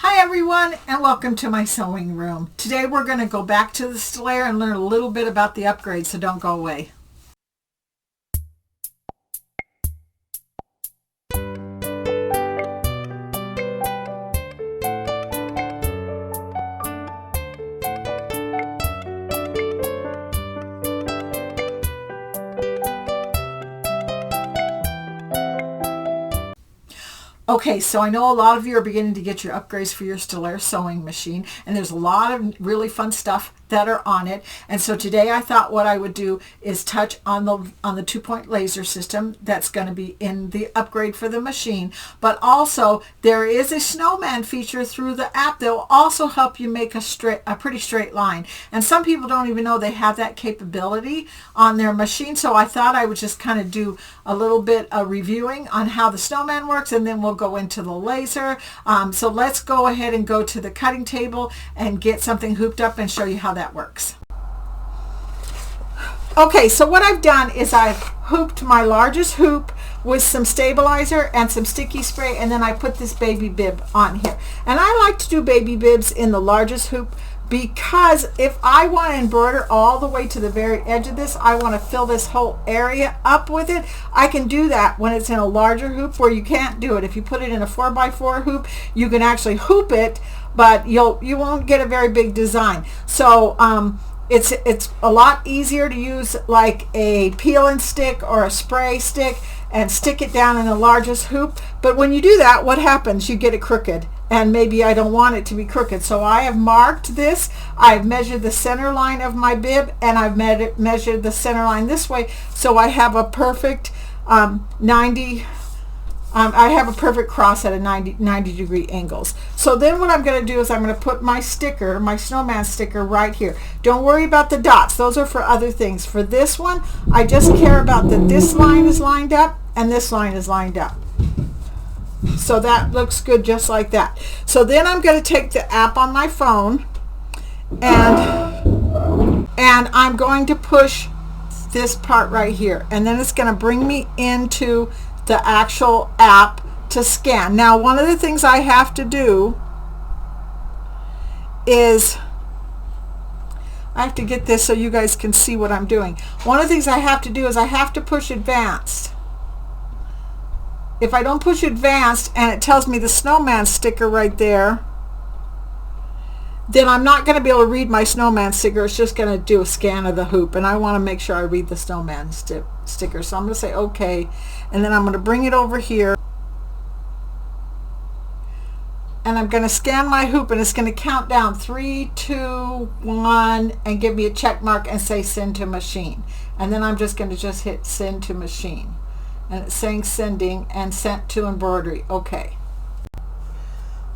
Hi everyone, and welcome to my sewing room. Today we're going to go back to the Stellaire and learn a little bit about the upgrade, so don't go away. Okay, so I know a lot of you are beginning to get your upgrades for your Stellaire sewing machine, and there's a lot of really fun stuff that are on it. And so today I thought what I would do is touch on the 2-point laser system that's going to be in the upgrade for the machine. But also there is a snowman feature through the app that will also help you make a pretty straight line. And some people don't even know they have that capability on their machine. So I thought I would just kind of do a little bit of reviewing on how the snowman works, and then we'll go into the laser. So let's go ahead and go to the cutting table and get something hooped up and show you how that works. Okay, so what I've done is I've hooped my largest hoop with some stabilizer and some sticky spray, and then I put this baby bib on here. And I like to do baby bibs in the largest hoop because if I want to embroider all the way to the very edge of this, I want to fill this whole area up with it, I can do that when it's in a larger hoop, where you can't do it. If you put it in a 4x4 hoop, you can actually hoop it, but you won't get a very big design. So it's a lot easier to use like a peel and stick or a spray stick and stick it down in the largest hoop. But when you do that, what happens? You get it crooked, and maybe I don't want it to be crooked. So I have marked this. I've measured the center line of my bib, and I've measured the center line this way, so I have a perfect 90. I have a perfect cross at a 90 degree angles. So then what I'm going to do is I'm going to put my sticker, my snowman sticker, right here. Don't worry about the dots. Those are for other things. For this one, I just care about that this line is lined up and this line is lined up. So that looks good just like that. So then I'm going to take the app on my phone and I'm going to push this part right here, and then it's going to bring me into the actual app to scan. Now, one of the things I have to do is I have to get this so you guys can see what I'm doing. One of the things I have to do is I have to push advanced. If I don't push advanced and it tells me the snowman sticker right there, then I'm not going to be able to read my snowman sticker. It's just going to do a scan of the hoop, and I want to make sure I read the snowman sticker. So I'm going to say okay, and then I'm going to bring it over here, and I'm going to scan my hoop, and it's going to count down 3, 2, 1 and give me a check mark and say send to machine. And then I'm just going to hit send to machine, and it's saying sending and sent to embroidery. Okay.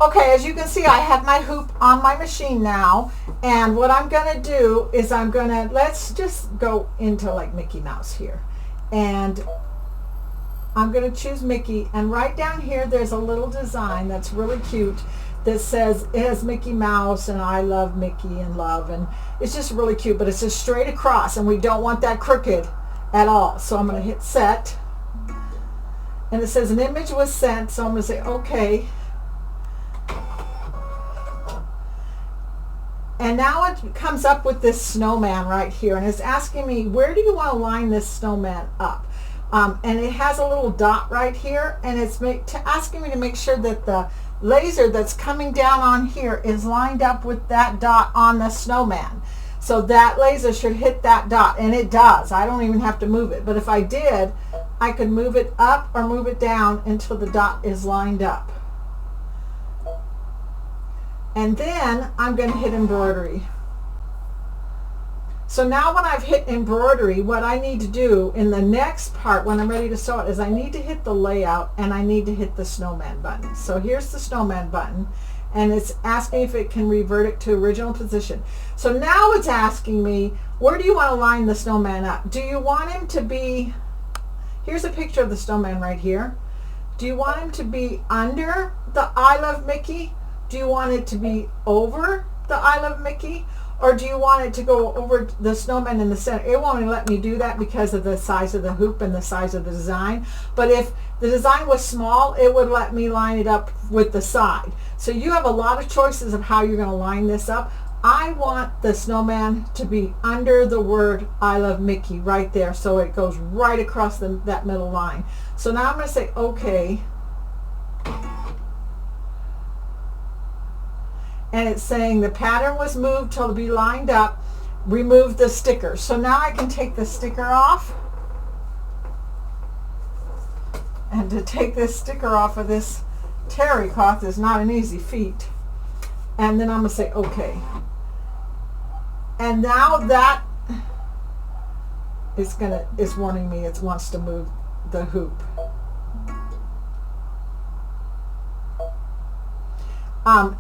Okay, as you can see, I have my hoop on my machine now, and what I'm going to do is let's just go into like Mickey Mouse here, and I'm going to choose Mickey, and right down here there's a little design that's really cute that says it has Mickey Mouse and I love Mickey and love, and it's just really cute, but it's just straight across, and we don't want that crooked at all. So I'm going to hit set, and it says an image was sent, so I'm going to say okay. And now it comes up with this snowman right here, and it's asking me, where do you want to line this snowman up? And it has a little dot right here, and it's asking me to make sure that the laser that's coming down on here is lined up with that dot on the snowman. So that laser should hit that dot, and it does. I don't even have to move it. But if I did, I could move it up or move it down until the dot is lined up. And then I'm going to hit embroidery. So now when I've hit embroidery, what I need to do in the next part when I'm ready to sew it is I need to hit the layout, and I need to hit the snowman button. So here's the snowman button, and it's asking if it can revert it to original position. So now it's asking me, where do you want to line the snowman up? Do you want him to be, here's a picture of the snowman right here. Do you want him to be under the I Love Mickey? Do you want it to be over the I Love Mickey? or do you want it to go over the snowman in the center? It won't let me do that because of the size of the hoop and the size of the design. But if the design was small, it would let me line it up with the side. So you have a lot of choices of how you're going to line this up. I want the snowman to be under the word I love Mickey right there, so it goes right across that middle line. So now I'm going to say okay. And it's saying the pattern was moved till to be lined up. Remove the sticker. So now I can take the sticker off. And to take this sticker off of this terry cloth is not an easy feat. And then I'm going to say okay. And now that is warning me it wants to move the hoop.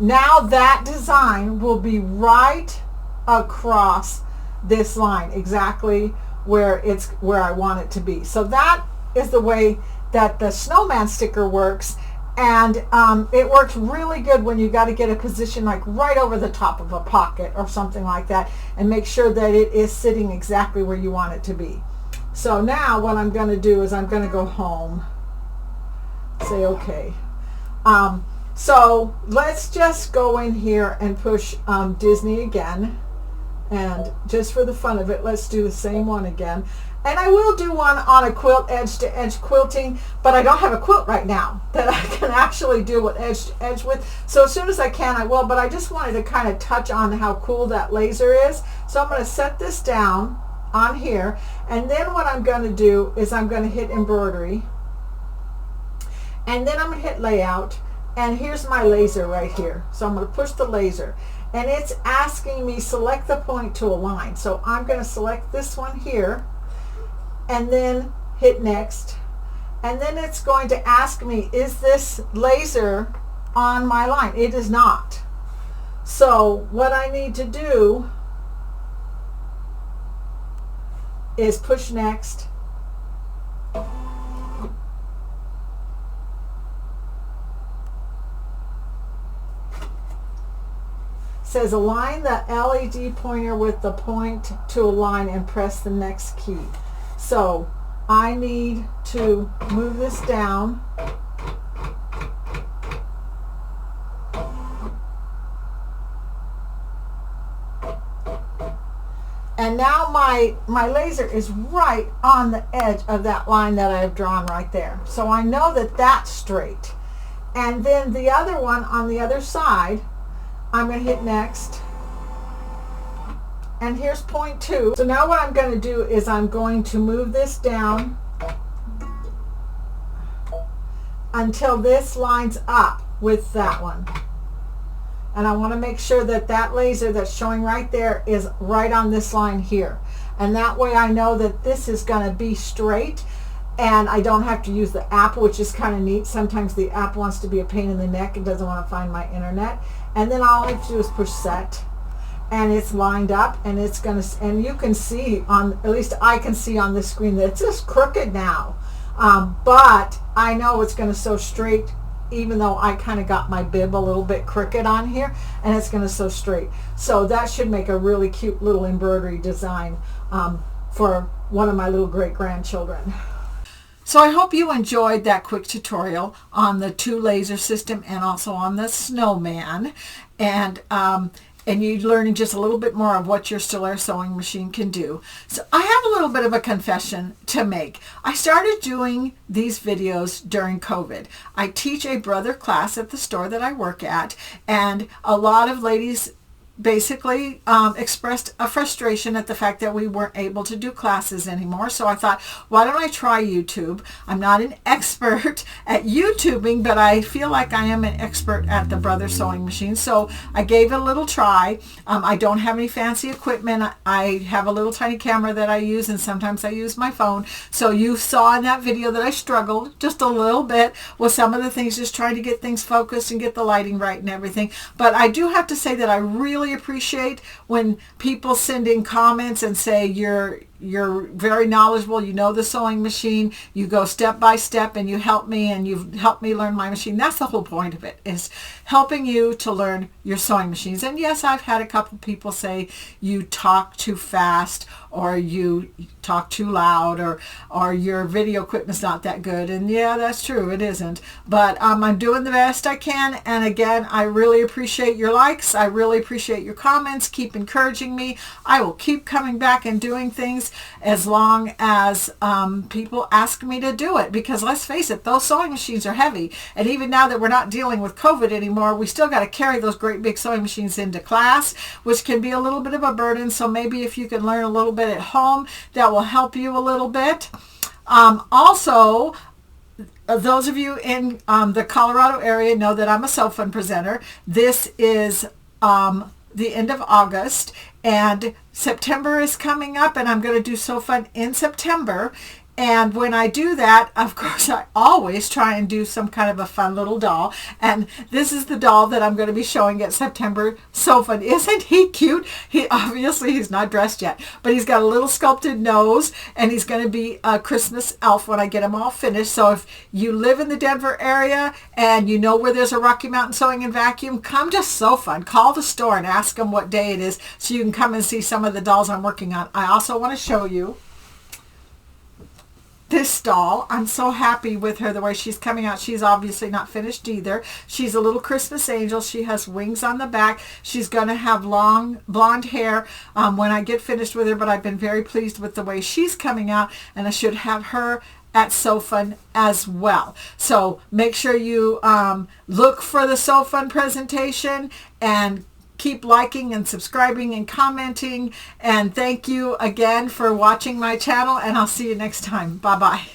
Now that design will be right across this line, exactly where I want it to be. So that is the way that the snowman sticker works. And it works really good when you got to get a position like right over the top of a pocket or something like that, and make sure that it is sitting exactly where you want it to be. So now what I'm going to do is I'm going to go home, say okay. So let's just go in here and push Disney again, and just for the fun of it, let's do the same one again. And I will do one on a quilt, edge to edge quilting, but I don't have a quilt right now that I can actually do with edge to edge with. So as soon as I can, I will, but I just wanted to kind of touch on how cool that laser is. So I'm going to set this down on here, and then what I'm going to do is I'm going to hit embroidery, and then I'm going to hit layout, and here's my laser right here. So I'm going to push the laser, and it's asking me select the point to align. So I'm going to select this one here, and then hit next, and then it's going to ask me, is this laser on my line? It is not. So what I need to do is push next, says align the LED pointer with the point to align and press the next key. So I need to move this down, and now my laser is right on the edge of that line that I've drawn right there. So I know that that's straight. And then the other one on the other side, I'm going to hit next, and here's point 2. So now what I'm going to do is I'm going to move this down until this lines up with that one. And I want to make sure that that laser that's showing right there is right on this line here. And that way I know that this is going to be straight, and I don't have to use the app, which is kind of neat. Sometimes the app wants to be a pain in the neck and doesn't want to find my internet. And then all I have to do is push set, and it's lined up, and it's going to, and you can see on, at least I can see on this screen that it's just crooked now. But I know it's going to sew straight, even though I kind of got my bib a little bit crooked on here, and it's going to sew straight. So that should make a really cute little embroidery design for one of my little great-grandchildren. So I hope you enjoyed that quick tutorial on the 2 laser system and also on the snowman. And you're learning just a little bit more of what your Stellaire sewing machine can do. So I have a little bit of a confession to make. I started doing these videos during COVID. I teach a brother class at the store that I work at, and a lot of ladies basically expressed a frustration at the fact that we weren't able to do classes anymore. So I thought, why don't I try YouTube? I'm not an expert at YouTubing, but I feel like I am an expert at the brother sewing machine. So I gave it a little try. I don't have any fancy equipment. I have a little tiny camera that I use, and sometimes I use my phone. So you saw in that video that I struggled just a little bit with some of the things, just trying to get things focused and get the lighting right and everything. But I do have to say that I really appreciate when people send in comments and say your you're very knowledgeable. You know the sewing machine. You go step by step and you help me, and you've helped me learn my machine. That's the whole point of it, is helping you to learn your sewing machines. And yes, I've had a couple people say you talk too fast, or you talk too loud, or your video equipment's not that good. And yeah, that's true, it isn't. But I'm doing the best I can. And again, I really appreciate your likes. I really appreciate your comments. Keep encouraging me. I will keep coming back and doing things as long as people ask me to do it, because let's face it, those sewing machines are heavy. And even now that we're not dealing with COVID anymore, we still got to carry those great big sewing machines into class, which can be a little bit of a burden. So maybe if you can learn a little bit at home, that will help you a little bit. Also, those of you in the Colorado area know that I'm a Sew Fun presenter. This is the end of August, and September is coming up, and I'm going to do Sew Fun in September. And when I do that, of course, I always try and do some kind of a fun little doll. And this is the doll that I'm going to be showing at September Sew Fun. Isn't he cute? He's not dressed yet, but he's got a little sculpted nose, and he's going to be a Christmas elf when I get him all finished. So if you live in the Denver area and you know where there's a Rocky Mountain Sewing and Vacuum, come to Sew Fun. Call the store and ask them what day it is so you can come and see some of the dolls I'm working on. I also want to show you this doll. I'm so happy with her, the way she's coming out. She's obviously not finished either. She's a little Christmas angel. She has wings on the back. She's going to have long blonde hair when I get finished with her, but I've been very pleased with the way she's coming out, and I should have her at Sew Fun as well. So make sure you look for the Sew Fun presentation, and keep liking and subscribing and commenting. And thank you again for watching my channel, and I'll see you next time. Bye-bye.